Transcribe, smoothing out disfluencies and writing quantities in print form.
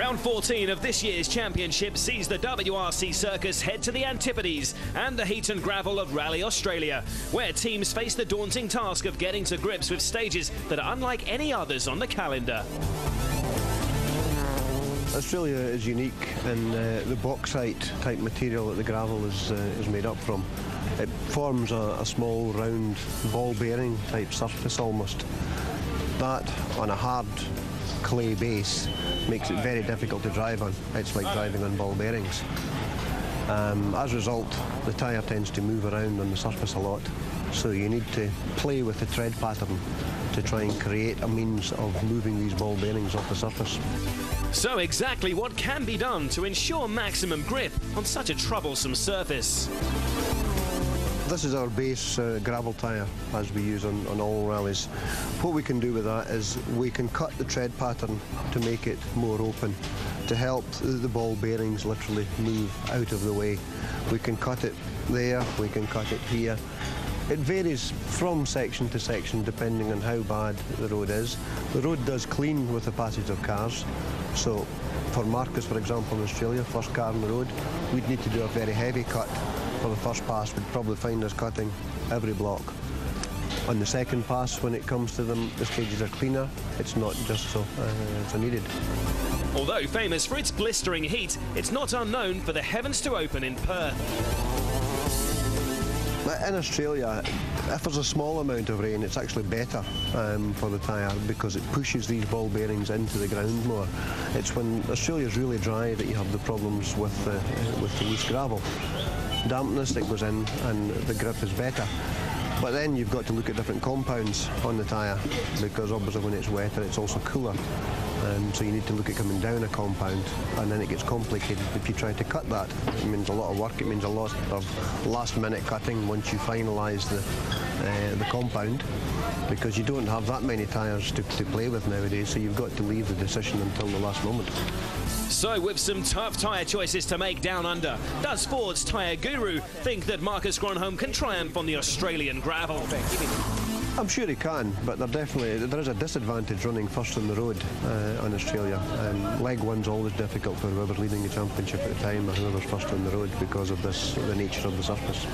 Round 14 of this year's championship sees the WRC circus head to the Antipodes and the heat and gravel of Rally Australia, where teams face the daunting task of getting to grips with stages that are unlike any others on the calendar. Australia is unique in the bauxite type material that the gravel is made up from. It forms a small round ball bearing type surface almost. That on a hard clay base makes it very difficult to drive on. It's like driving on ball bearings. As a result, the tyre tends to move around on the surface a lot, so you need to play with the tread pattern to try and create a means of moving these ball bearings off the surface. So exactly what can be done to ensure maximum grip on such a troublesome surface? This is our base gravel tyre, as we use on all rallies. What we can do with that is we can cut the tread pattern to make it more open, to help the ball bearings literally move out of the way. We can cut it there, we can cut it here. It varies from section to section depending on how bad the road is. The road does clean with the passage of cars, so for Marcus, for example, in Australia, first car on the road, we'd need to do a very heavy cut. For the first pass, we'd probably find us cutting every block. On the second pass, when it comes to them, the stages are cleaner. It's not just so needed. Although famous for its blistering heat, it's not unknown for the heavens to open in Perth. In Australia, if there's a small amount of rain, it's actually better for the tyre because it pushes these ball bearings into the ground more. It's when Australia's really dry that you have the problems with the loose gravel. Dampness that goes in and the grip is better. But then you've got to look at different compounds on the tyre because obviously when it's wetter it's also cooler. So you need to look at coming down a compound, and then it gets complicated if you try to cut that. It means a lot of work, it means a lot of last-minute cutting once you finalise the compound, because you don't have that many tyres to play with nowadays, so you've got to leave the decision until the last moment. So with some tough tyre choices to make down under, does Ford's tyre guru think that Marcus Gronholm can triumph on the Australian gravel? I'm sure he can, but there is a disadvantage running first on the road on Australia. Leg one's always difficult for whoever's leading the championship at the time or whoever's first on the road because of the nature of the surface.